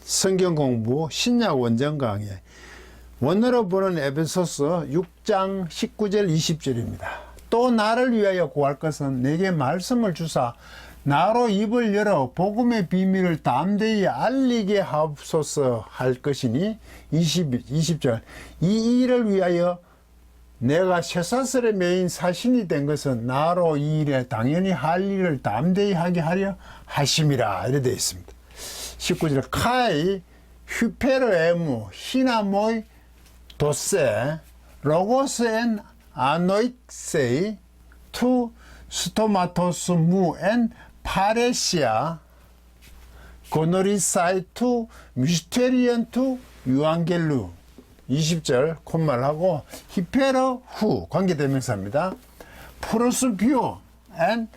성경 공부 신약 원전 강의 원어로 보는 에베소서 6장 19절 20절입니다. 또 나를 위하여 구할 것은 내게 말씀을 주사 나로 입을 열어 복음의 비밀을 담대히 알리게 하옵소서 할 것이니 20절 이 일을 위하여 내가 쇠사슬에 매인 사신이 된 것은 나로 이 일에 당연히 할 일을 담대히 하게 하려 하심이라 이렇게 되어 있습니다. 19절 카이 휴페르 에무 히나모이 도세 로고스 엔 아노익세이 투 스토마토스 무 엔 파레시아 고노리사이 투 미스테리언 투 유앙겔루 20절 콧말하고 히페르 후 관계대명사입니다. 프로스피오 엔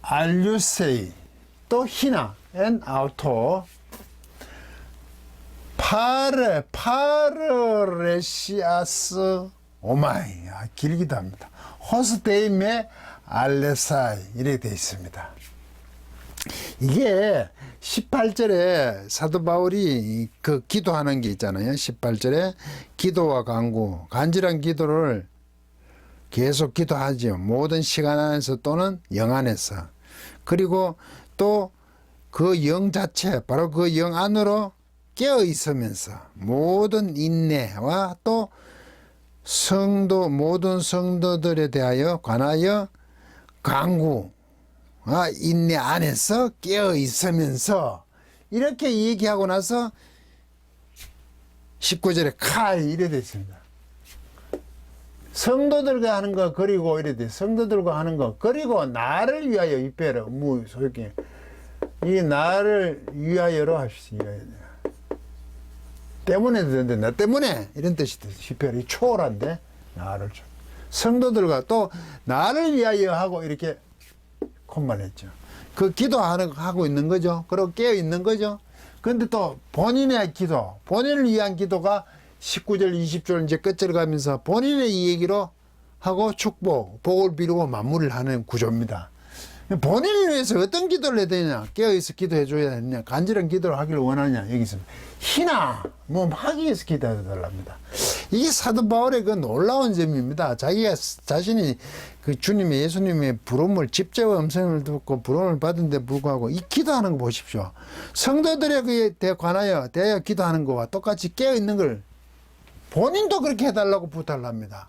알류세이 또 히나 엔 아우토 파르레시아스 오마이 길기도 합니다. 호스데임의 알레사이 이렇게 되어 있습니다. 이게 18절에 사도 바울이 그 기도하는 게 있잖아요. 18절에 기도와 간구, 간절한 기도를 계속 기도하죠. 모든 시간 안에서 또는 영 안에서. 그리고 또 그 영 자체, 바로 그 영 안으로 깨어 있으면서 모든 인내와 또 성도, 모든 성도들에 대하여 관하여 간구, 인내 안에서 깨어 있으면서 이렇게 얘기하고 나서 19절에 카이 이래 됐습니다. 성도들과 하는 거 그리고 이래 돼. 성도들과 하는 거 그리고 나를 위하여 이빼라 무 소유기 이 나를 위하여로 합시다. 때문에 되는데 나 때문에 이런 뜻이 돼. 히페르 초월한데 나를 성도들과 또 나를 위하여 하고 이렇게 콧말 했죠. 그 기도하고 있는 거죠. 그리고 깨어 있는 거죠. 그런데 또 본인의 기도, 본인을 위한 기도가 19절, 20절 이제 끝을 가면서 본인의 이 얘기로 하고 축복, 복을 비르고 마무리를 하는 구조입니다. 본인을 위해서 어떤 기도를 해야 되냐? 깨어있어 기도해 줘야 되냐? 간절한 기도를 하기를 원하냐? 여기 있습니다. 희나, 하기 위해서 기도해 달랍니다. 이게 사도 바울의 그 놀라운 점입니다. 자기가 자신이 그 주님의 예수님의 부름을 직접 음성을 듣고 부름을 받은 데 불구하고 이 기도하는 거 보십시오. 성도들에 관하여 대하여 기도하는 거와 똑같이 깨어있는 걸 본인도 그렇게 해달라고 부탁을 합니다.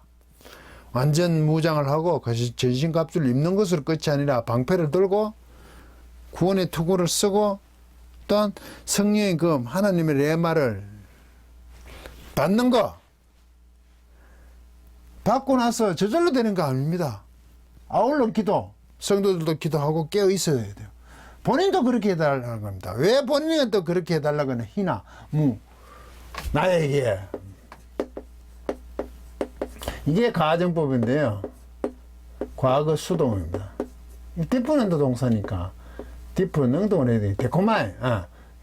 완전 무장을 하고 전신갑주를 입는 것으로 끝이 아니라 방패를 들고 구원의 투구를 쓰고 또한 성령의 그 하나님의 레마를 받는 거 받고 나서 저절로 되는 거 아닙니다. 아울러 기도, 성도들도 기도하고 깨어 있어야 돼요. 본인도 그렇게 해달라는 겁니다. 왜 본인이 또 그렇게 해달라고 하는 희나, 나에게 이게 가정법인데요. 과거 수동입니다. 디프는 또 동사니까 디프는 능동을 해야 돼. 데코마이,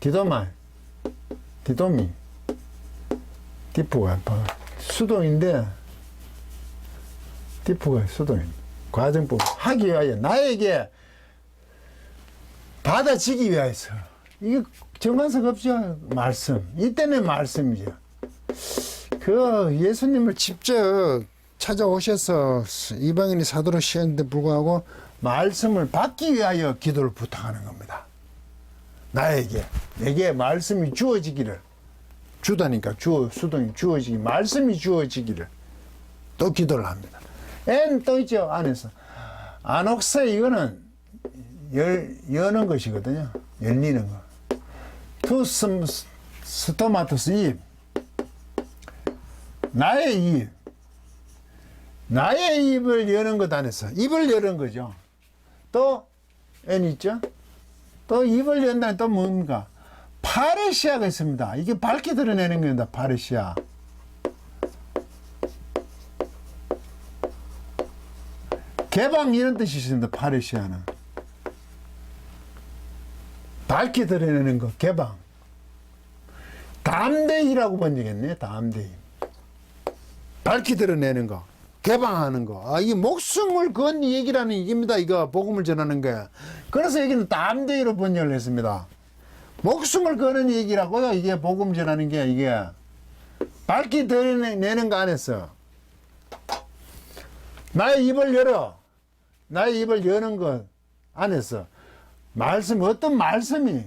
디도마이, 디도미, 디프가 수동인데 디프가 수동입니다. 과정법 하기 위하여 나에게 받아지기 위해서 이게 정관석 없죠. 말씀 이때는 말씀이죠. 그 예수님을 직접 찾아오셔서 이방인이 사도로 시켰는데 불구하고 말씀을 받기 위하여 기도를 부탁하는 겁니다. 내게 말씀이 주어지기를 주다니까 수동이 주어지기 말씀이 주어지기를 또 기도를 합니다. 또 있죠 안에서 아녹세 이거는 여는 것이거든요. 열리는 거. 투 스토마토스 입 나의 입을 여는 것 안에서 입을 여는 거죠. 또 N 있죠. 또 입을 연다는 또 뭡니까? 파레시아가 있습니다. 이게 밝게 드러내는 겁니다. 파레시아. 개방 이런 뜻이 있습니다. 파레시아는 밝게 드러내는 거 개방. 담대히라고 번역했네. 담대히. 밝히 드러내는 거, 개방하는 거. 이게 목숨을 건 얘기라는 얘기입니다. 이거 복음을 전하는 거야. 그래서 여기는 담대히로 번역을 했습니다. 목숨을 거는 얘기라고요. 이게 복음 전하는 게 이게 밝히 드러내는 거 안에서 나의 입을 열어. 나의 입을 여는 것 안에서 말씀 어떤 말씀이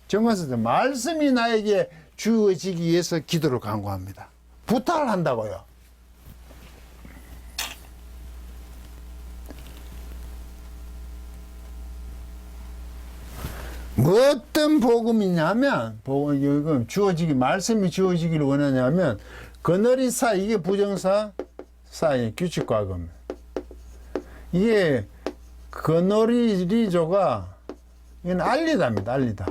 정말서 말씀이 나에게 주어지기 위해서 기도를 간구합니다. 부탁을 한다고요. 뭐 어떤 복음이냐면 복음 주어지기 말씀이 주어지기를 원하냐면 그늘이 사 이게 부정사 사의 규칙과금 이게 그늘이리조가 이건 알리다입니다. 알리다.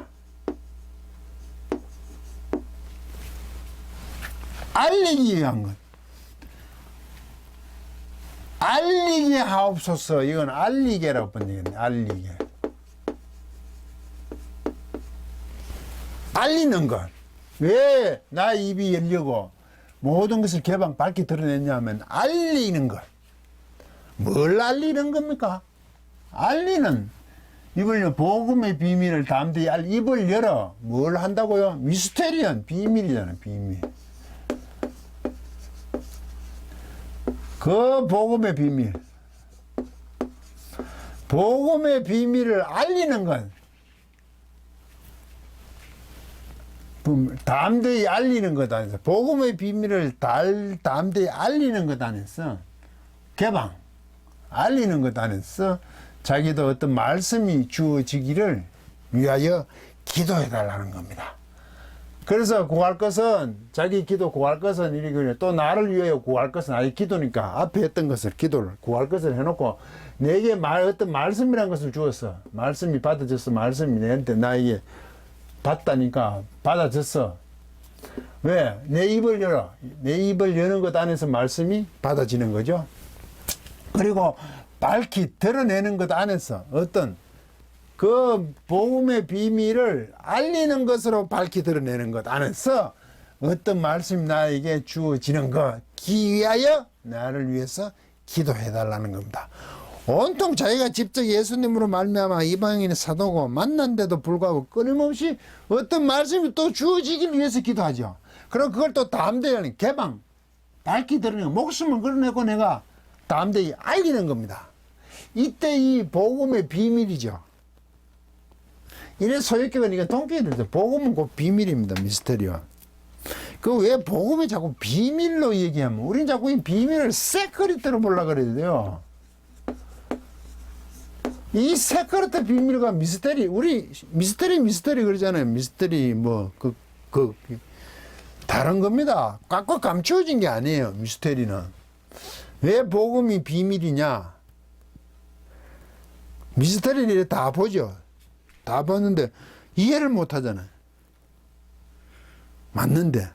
알리기 위한 것. 알리게 하옵소서. 이건 알리게라고 번역했네. 알리게. 알리는 것. 왜 나의 입이 열리고 모든 것을 개방 밝게 드러냈냐면 알리는 것. 뭘 알리는 겁니까? 알리는 입을 복음의 비밀을 담대히 입을 열어 뭘 한다고요? 미스테리언 비밀이잖아요. 비밀. 그 복음의 비밀. 복음의 비밀을 알리는 것. 담대히 알리는 것 안에서 복음의 비밀을 담대히 알리는 것 안에서 개방 알리는 것 안에서 자기도 어떤 말씀이 주어지기를 위하여 기도해 달라는 겁니다. 그래서 구할 것은 자기 기도 구할 것은 이렇게 또 나를 위하여 구할 것은 아니 기도니까 앞에 했던 것을 기도를 구할 것을 해놓고 내게 어떤 말씀이라는 것을 주었어. 말씀이 받아졌어. 말씀이 내한테 나에게 받다니까 받아졌어. 왜? 내 입을 열어. 내 입을 여는 것 안에서 말씀이 받아지는 거죠. 그리고 밝히 드러내는 것 안에서 어떤 그 복음의 비밀을 알리는 것으로 밝히 드러내는 것 안에서 어떤 말씀이 나에게 주어지는 것 기위하여 나를 위해서 기도해 달라는 겁니다. 온통 자기가 직접 예수님으로 말미암아 이방인의 사도고 만난데도 불구하고 끊임없이 어떤 말씀이 또 주어지기 위해서 기도하죠. 그럼 그걸 또 담대히 개방 밝히 드러내고 목숨을 걸어내고 내가 담대히 알리는 겁니다. 이때 이 복음의 비밀이죠. 이래 소유격은 이게 동격이죠. 복음은 곧 비밀입니다. 미스테리오. 그 왜 복음이 자꾸 비밀로 얘기하면 우린 자꾸 이 비밀을 세크리트로 보려고 그래야 돼요. 이 세크리트 비밀과 미스테리 우리 미스테리 그러잖아요. 미스테리 다른 겁니다. 꽉꽉 감추어진 게 아니에요. 미스테리는 왜 복음이 비밀이냐? 미스테리를 다 보죠. 다 봤는데 이해를 못 하잖아요. 맞는데.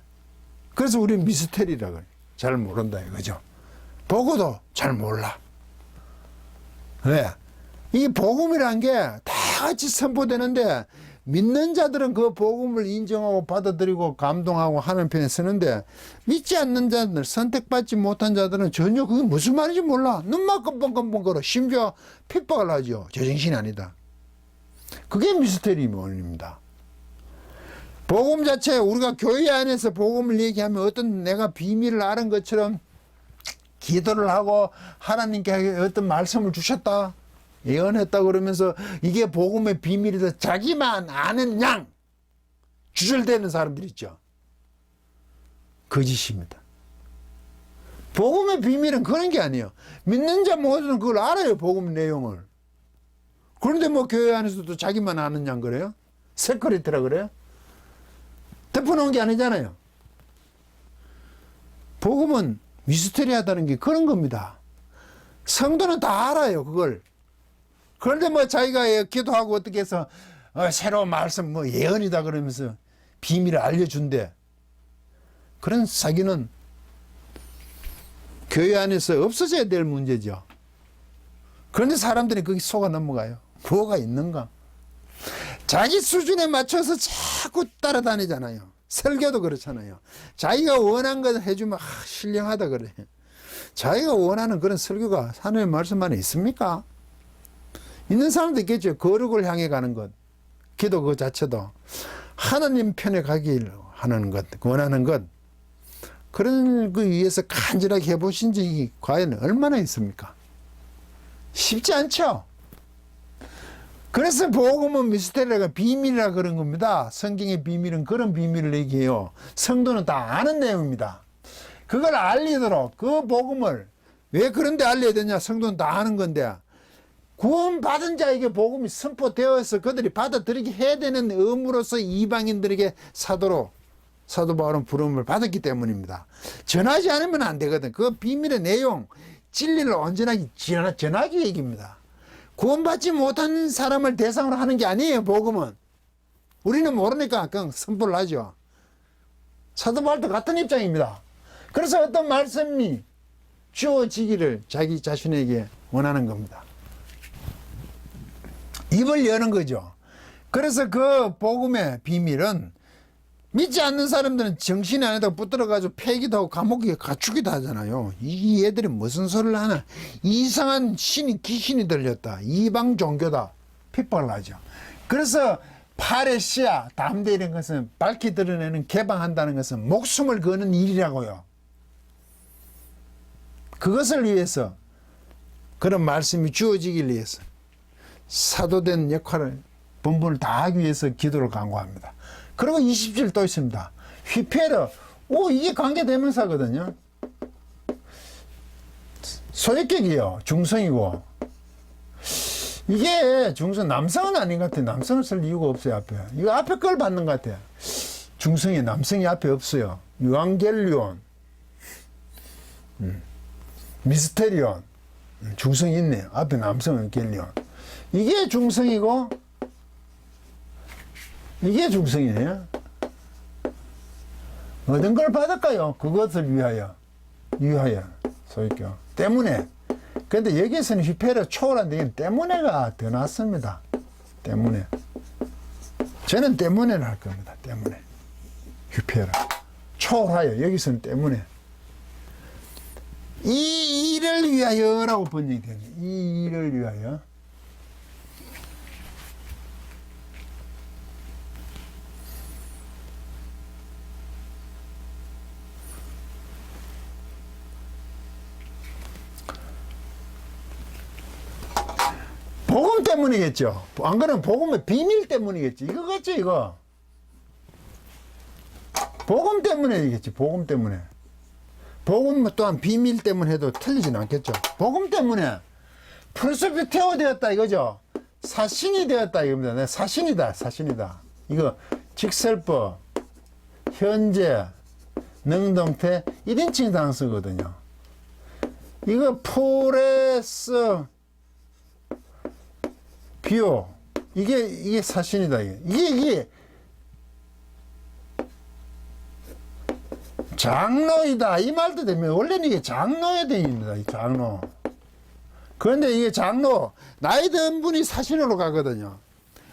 그래서 우리 미스테리라고 해요. 잘 모른다 이거죠. 보고도 잘 몰라. 왜? 이 복음이란 게 다 같이 선포되는데 믿는 자들은 그 복음을 인정하고 받아들이고 감동하고 하는 편에 쓰는데 믿지 않는 자들, 선택받지 못한 자들은 전혀 그게 무슨 말인지 몰라. 눈만 껌뻑껌뻑 걸어. 심지어 핍박을 하죠. 제정신이 아니다. 그게 미스테리입니다. 복음 자체 우리가 교회 안에서 복음을 얘기하면 어떤 내가 비밀을 아는 것처럼 기도를 하고 하나님께 어떤 말씀을 주셨다. 예언했다 그러면서 이게 복음의 비밀이다. 자기만 아는 양 주절되는 사람들 있죠. 거짓입니다. 복음의 비밀은 그런 게 아니에요. 믿는 자 모두는 그걸 알아요. 복음 내용을. 그런데 뭐 교회 안에서도 자기만 아는 양 그래요? 세크리트라 그래요? 덮어놓은 게 아니잖아요. 복음은 미스테리하다는 게 그런 겁니다. 성도는 다 알아요. 그걸. 그런데 뭐 자기가 기도하고 어떻게 해서 새로운 말씀 뭐 예언이다 그러면서 비밀을 알려준대. 그런 사기는 교회 안에서 없어져야 될 문제죠. 그런데 사람들이 거기 속아 넘어가요. 뭐가 있는가? 자기 수준에 맞춰서 자꾸 따라다니잖아요. 설교도 그렇잖아요. 자기가 원한 것 해주면 신령하다 그래. 자기가 원하는 그런 설교가 하나님의 말씀 안에 있습니까? 있는 사람도 있겠죠. 거룩을 향해 가는 것. 기도 그 자체도 하나님 편에 가길 하는 것, 원하는 것, 그런 그 위해서 간절하게 해보신 적이 과연 얼마나 있습니까? 쉽지 않죠? 그래서 복음은 미스테리가 비밀이라 그런 겁니다. 성경의 비밀은 그런 비밀을 얘기해요. 성도는 다 아는 내용입니다. 그걸 알리도록 그 복음을 왜 그런데 알려야 되냐? 성도는 다 아는 건데, 구원받은 자에게 복음이 선포되어서 그들이 받아들이게 해야 되는 의무로서 이방인들에게 사도 바울은 부름을 받았기 때문입니다. 전하지 않으면 안 되거든. 그 비밀의 내용, 진리를 온전하게 전하기 얘기입니다. 구원받지 못한 사람을 대상으로 하는 게 아니에요, 복음은. 우리는 모르니까 그냥 선포를 하죠. 사도 바울도 같은 입장입니다. 그래서 어떤 말씀이 주어지기를 자기 자신에게 원하는 겁니다. 입을 여는 거죠. 그래서 그 복음의 비밀은 믿지 않는 사람들은 정신이 안에다 붙들어가지고 폐기도 하고 감옥에 갇히기도 하잖아요. 이 애들이 무슨 소리를 하나. 이상한 귀신이 들렸다. 이방 종교다. 핍박을 하죠. 그래서 파레시아, 담대 이런 것은 밝히 드러내는, 개방한다는 것은 목숨을 거는 일이라고요. 그것을 위해서, 그런 말씀이 주어지기 위해서 사도된 역할을, 본분을 다하기 위해서 기도를 강구합니다. 그리고 20절 또 있습니다. 휘페르. 이게 관계대명사거든요. 소유격이요. 중성이고. 이게 중성, 남성은 아닌 것 같아요. 남성을 쓸 이유가 없어요, 앞에. 이거 앞에 걸 받는 것 같아요. 중성이, 남성이 앞에 없어요. 유앙겔리온. 미스테리온. 중성이 있네요. 앞에 남성은 겔리온. 이게 중성이고, 이게 중성이에요. 어떤 걸 받을까요? 그것을 위하여. 소유격. 때문에. 근데 여기에서는 휘페르 초월한데, 때문에가 더 낫습니다. 때문에. 저는 때문에를 할 겁니다. 때문에. 휘페르. 초월하여. 여기서는 때문에. 이 일을 위하여라고 번역이 됩니다. 이 일을 위하여. 복음 때문이겠죠. 안 그러면 복음의 비밀 때문이겠지. 이거 같죠, 이거. 복음 때문이겠지, 복음 때문에. 복음 또한 비밀 때문에 해도 틀리진 않겠죠. 복음 때문에 프로스피테오 되었다 이거죠. 사신이 되었다 이겁니다. 사신이다. 이거 직설법, 현재, 능동태 1인칭 단서거든요. 이거 프레스 비오, 이게 사신이다. 이게 장로이다 이 말도 되면, 원래는 이게 장로의 대입니다. 이 장로. 그런데 이게 장로, 나이 든 분이 사신으로 가거든요.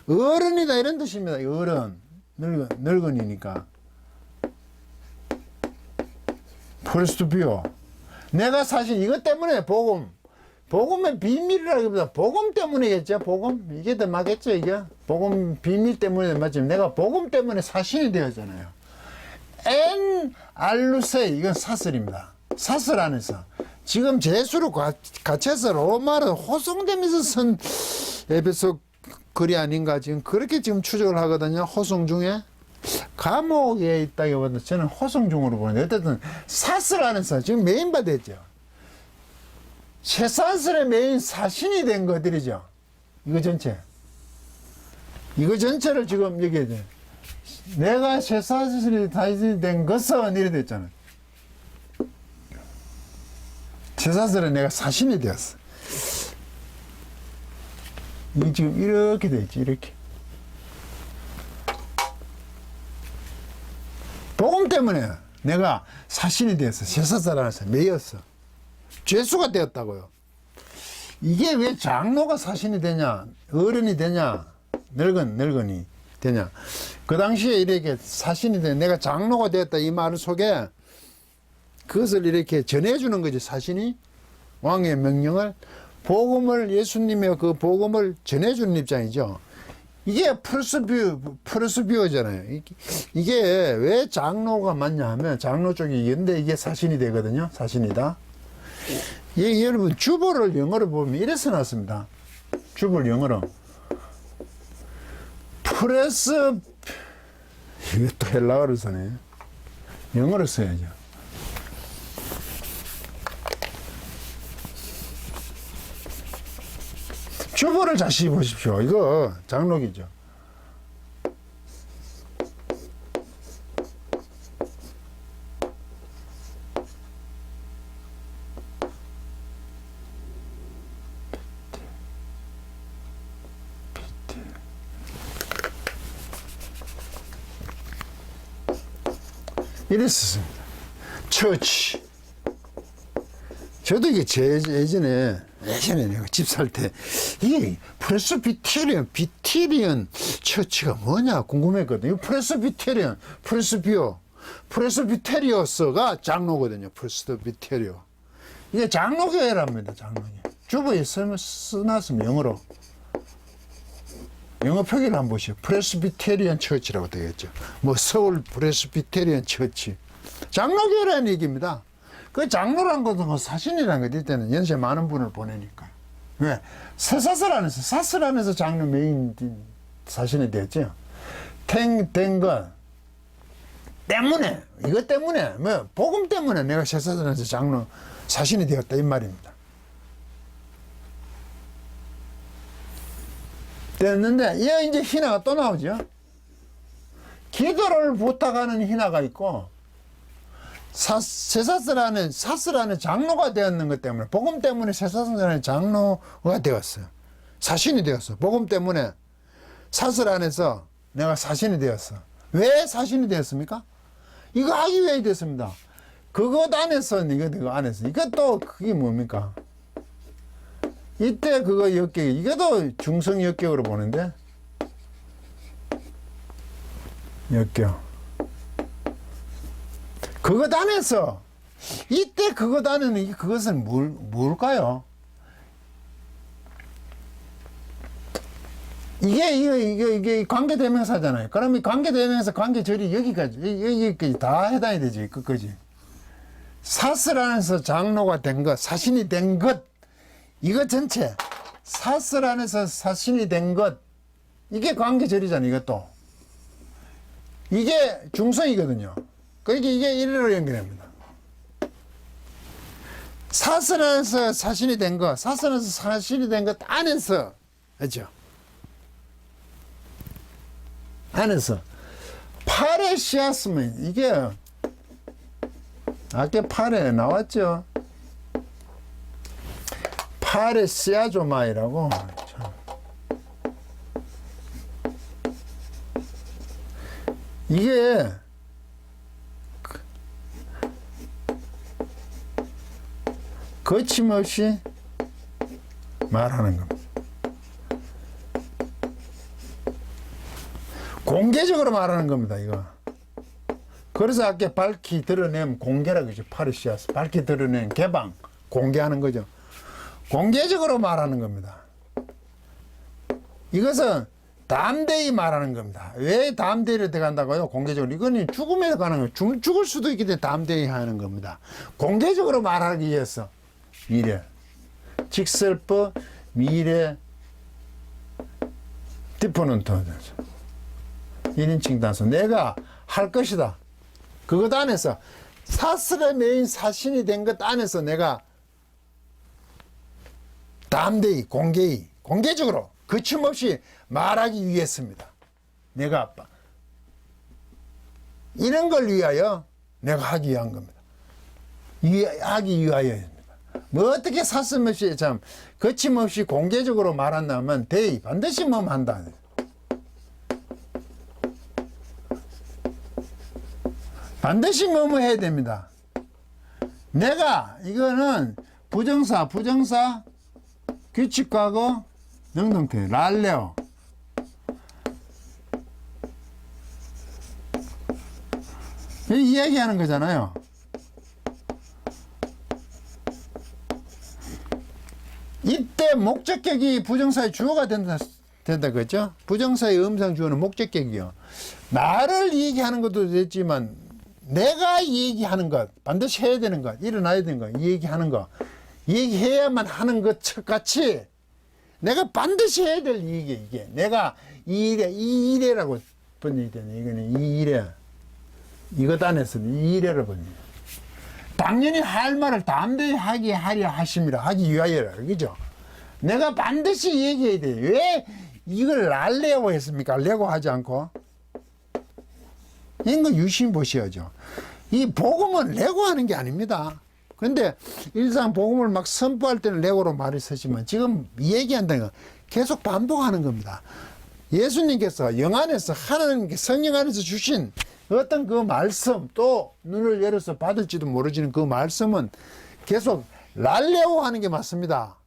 어른이다 이런 뜻입니다. 어른, 늙은이니까. 프레스토비오, 내가 사신. 이것 때문에 복음의 비밀이라고 합니다. 복음 때문이겠죠. 복음, 이게 더 맞겠죠. 이게 복음 비밀 때문에 맞죠. 내가 복음 때문에 사신이 되었잖아요. 엔 알루세, 이건 사슬입니다. 사슬 안에서 지금 제수로 갇혀서 로마로 호송되면서 쓴 에베소 글이 아닌가, 지금 그렇게 지금 추적을 하거든요. 호송 중에 감옥에 있다기보다 저는 호송 중으로 보는데, 어쨌든 사슬 안에서 지금 메인바 됐죠. 쇠사슬의 메인 사신이 된 것들이죠. 이거 전체를 지금 여기에 돼. 내가 쇠사슬이 다시 된 것은 이래 됐잖아. 쇠사슬에 내가 사신이 되었어. 이게 지금 이렇게 돼 있지, 이렇게. 복음 때문에 내가 사신이 되었어. 쇠사슬 안에서 매였어. 죄수가 되었다고요. 이게 왜 장로가 사신이 되냐, 어른이 되냐, 늙은이 되냐. 그 당시에 이렇게 사신이 되, 내가 장로가 되었다 이 말 속에 그것을 이렇게 전해주는 거지. 사신이 왕의 명령을, 복음을, 예수님의 그 복음을 전해주는 입장이죠. 이게 프레스비오잖아요. 이게 왜 장로가 맞냐 하면 장로 쪽이 근데 이게 사신이 되거든요. 사신이다. 예, 여러분 주보를 영어로 보면 이래서 나왔습니다. 주보를 영어로 프레스 이게 또 헬라어로 쓰네. 영어로 써야죠. 주보를 자세히 보십시오. 이거 장록이죠. 이랬었습니다. 처치. 저도 이게 예전에 내가 집 살 때 이게 프레스비테리언 처치가 뭐냐 궁금했거든요. 프레스비테리어스가 장로거든요. 프레스비테리오. 이게 장로교회랍니다. 장로교회. 주보에 써놨으면 영어로. 영어 표기를 한번 보시오. 프레스비테리언 처치라고 되겠죠. 뭐 서울 프레스비테리언 처치. 장로교회라는 얘기입니다. 그 장로란 것은 사신이라는 것 이때는 연세 많은 분을 보내니까. 왜? 사슬 안에서 장로 메인 사신이 되었죠. 된 것 때문에, 이것 때문에, 뭐, 복음 때문에 내가 새사슬 안에서 장로 사신이 되었다. 이 말입니다. 됐는데, 이제 희나가 또 나오죠. 기도를 부탁하는 희나가 있고, 사슬 안에 장로가 되었는 것 때문에, 복음 때문에 새사슬 안에 장로가 되었어요. 사신이 되었어. 복음 때문에 사슬 안에서 내가 사신이 되었어. 왜 사신이 되었습니까? 이거 하기 위해 됐습니다. 그것 안에서, 이거 안에서. 이것도 그게 뭡니까? 이때 그거 역격, 이것도 중성 역격으로 보는데, 역격. 그것 안에서, 이때 그것 안에는, 그것은 뭘까요? 이게 관계대명사잖아요. 그럼 이 관계대명사, 관계절이 여기까지 다 해당이 되지, 끝까지. 사슬 안에서 장로가 된 것, 사신이 된 것, 이거 전체, 사슬 안에서 사신이 된 것, 이게 관계절이잖아요, 이것도. 이게 중성이거든요. 그러니까 이게 일로 연결합니다. 사슬 안에서 사신이 된 것, 사슬 안에서 사신이 된 것 안에서, 그죠? 안에서 파레시아스면 이게 아까 파레 나왔죠. 파레시아조마이라고. 이게 거침없이 말하는 겁니다. 공개적으로 말하는 겁니다, 이거. 그래서 아까 밝히 드러내면 공개라고 하죠. 파르시아스. 밝히 드러낸 개방, 공개하는 거죠. 공개적으로 말하는 겁니다. 이것은 담대히 말하는 겁니다. 왜 담대히를 들어간다고요? 공개적으로. 이거는 죽음에 관한 거예요. 죽을 수도 있기 때문에 담대히 하는 겁니다. 공개적으로 말하기 위해서. 미래. 직설법, 미래, 디포넌트. 1인칭 단수. 내가 할 것이다. 그것 안에서 사슬의 메인 사신이 된 것 안에서 내가 담대히, 공개적으로, 거침없이 말하기 위해서입니다. 내가 아빠. 이런 걸 위하여 내가 하기 위한 겁니다. 하기 위하여입니다. 뭐 어떻게 사슴없이 참 거침없이 공개적으로 말한다면 반드시 뭐 한다. 반드시 뭐뭐 해야 됩니다. 내가 이거는 부정사 규칙과거 능동태 랄레오 이 이야기하는 거잖아요. 이때 목적격이 부정사의 주어가 된다 된다 그죠? 부정사의 음성 주어는 목적격이요. 나를 얘기하는 것도 됐지만 내가 얘기하는 것, 반드시 해야 되는 것, 일어나야 되는 것, 얘기하는 것, 얘기해야만 하는 것 같이 내가 반드시 해야 될 이게 내가 이 일이라고 번역이 되네. 이거는 이 일에 이것 안에서는 이 일에를 번역. 당연히 할 말을 담대히 하게 하려 하심이라 하기 위하여라. 그죠? 내가 반드시 얘기해야 돼. 왜 이걸 날래고 했습니까? 레고 하지 않고. 이거 유심 보셔야죠. 이 복음은 레고 하는 게 아닙니다. 그런데 일상 복음을 막 선포할 때는 레고로 말을 쓰지만 지금 얘기한다는 건 계속 반복하는 겁니다. 예수님께서 영 안에서 하나님께 성령 안에서 주신 어떤 그 말씀 또 눈을 열어서 받을지도 모르지는 그 말씀은 계속 날래고 하는 게 맞습니다.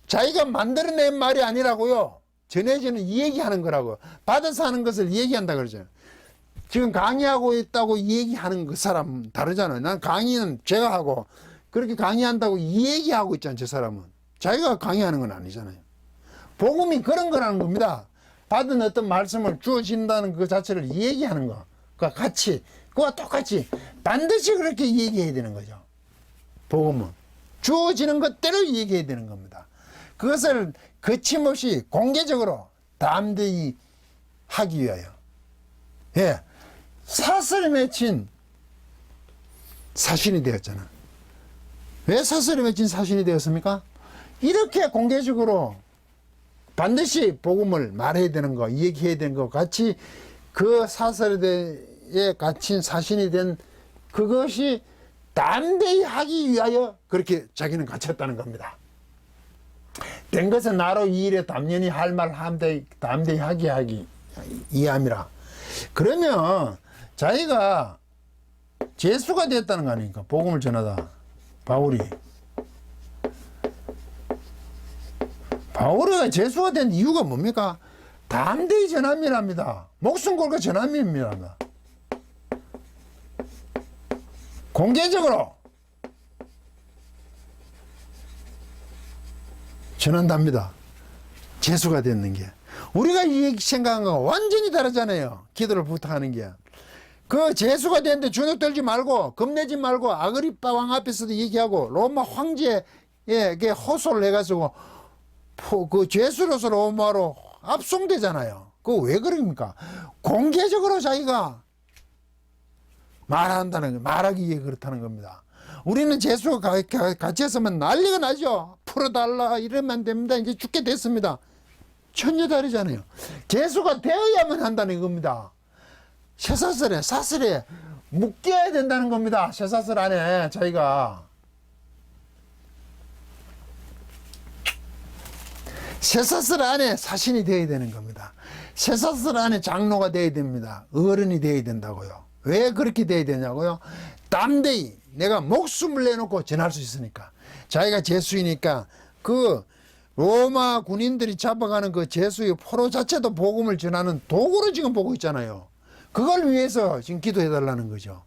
자기가 만들어낸 말이 아니라고요. 전해지는 얘기하는 거라고. 받아서 하는 것을 얘기한다 그러죠. 지금 강의하고 있다고 얘기하는 그 사람 다르잖아요. 난 강의는 제가 하고 그렇게 강의한다고 얘기하고 있잖아요. 저 사람은. 자기가 강의하는 건 아니잖아요. 복음이 그런 거라는 겁니다. 받은 어떤 말씀을 주어진다는 그 자체를 얘기하는 거. 그와 같이, 그와 똑같이 반드시 그렇게 얘기해야 되는 거죠. 복음은. 주어지는 것대로 얘기해야 되는 겁니다. 그것을 거침없이 공개적으로 담대히 하기 위하여. 예. 사슬에 맺힌 사신이 되었잖아. 왜 사슬에 맺힌 사신이 되었습니까? 이렇게 공개적으로 반드시 복음을 말해야 되는 거, 얘기해야 되는 거 같이 그 사슬에 갇힌 사신이 된 그것이 담대히 하기 위하여 그렇게 자기는 갇혔다는 겁니다. 된 것은 나로 이 일에 담연히 할 말 담대히 하기 이함이라. 그러면 자기가 제수가 됐다는 거 아닙니까? 복음을 전하다. 바울이가 제수가 된 이유가 뭡니까? 담대히 전함이랍니다. 목숨 걸고 전함입니다. 공개적으로 전한답니다. 제수가 됐는 게. 우리가 이 생각한 거 완전히 다르잖아요. 기도를 부탁하는 게. 그 제수가 됐는데 주눅 들지 말고 겁내지 말고 아그리빠 왕 앞에서도 얘기하고 로마 황제에게 호소를 해가지고 그 제수로서 로마로 압송되잖아요. 그거 왜 그럽니까? 공개적으로 자기가 말하기 위해 그렇다는 겁니다. 우리는 제수가 같이 했으면 난리가 나죠. 풀어달라 이러면 됩니다. 이제 죽게 됐습니다. 전혀 다르잖아요. 제수가 되어야만 한다는 겁니다. 사슬에 묶여야 된다는 겁니다. 쇠사슬 안에 저희가 쇠사슬 안에 사신이 되어야 되는 겁니다. 쇠사슬 안에 장로가 되어야 됩니다. 어른이 되어야 된다고요. 왜 그렇게 되어야 되냐고요? 담대히 내가 목숨을 내놓고 전할 수 있으니까. 자기가 제수이니까 그 로마 군인들이 잡아가는 그 제수의 포로 자체도 복음을 전하는 도구로 지금 보고 있잖아요. 그걸 위해서 지금 기도해달라는 거죠.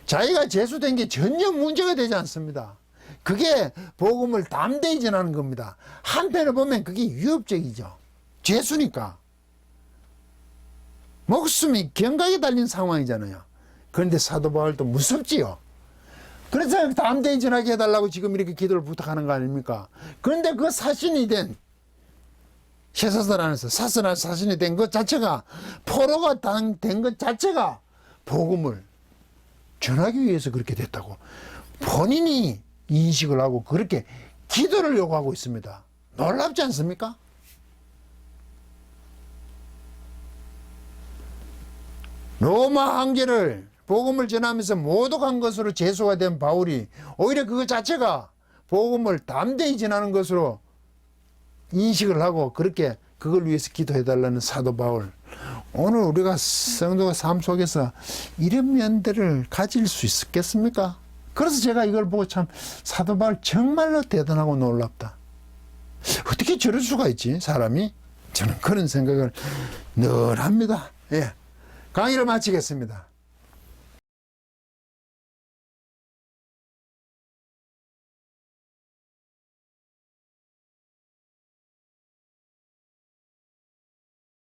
자기가 제수된 게 전혀 문제가 되지 않습니다. 그게 복음을 담대히 전하는 겁니다. 한편으로 보면 그게 위협적이죠. 제수니까. 목숨이 경각에 달린 상황이잖아요. 그런데 사도 바울도 무섭지요. 그래서 담대히 전하게 해달라고 지금 이렇게 기도를 부탁하는 거 아닙니까? 그런데 그 사신이 된 쇠사슬 안에서 사신이 된 것 자체가 포로가 된 것 자체가 복음을 전하기 위해서 그렇게 됐다고 본인이 인식을 하고 그렇게 기도를 요구하고 있습니다. 놀랍지 않습니까? 로마 황제를 복음을 전하면서 모독한 것으로 제수가 된 바울이 오히려 그것 자체가 복음을 담대히 전하는 것으로 인식을 하고 그렇게 그걸 위해서 기도해달라는 사도 바울. 오늘 우리가 성도의 삶 속에서 이런 면들을 가질 수 있겠습니까? 그래서 제가 이걸 보고 참 사도 바울 정말로 대단하고 놀랍다. 어떻게 저럴 수가 있지 사람이? 저는 그런 생각을 늘 합니다. 예. 강의를 마치겠습니다.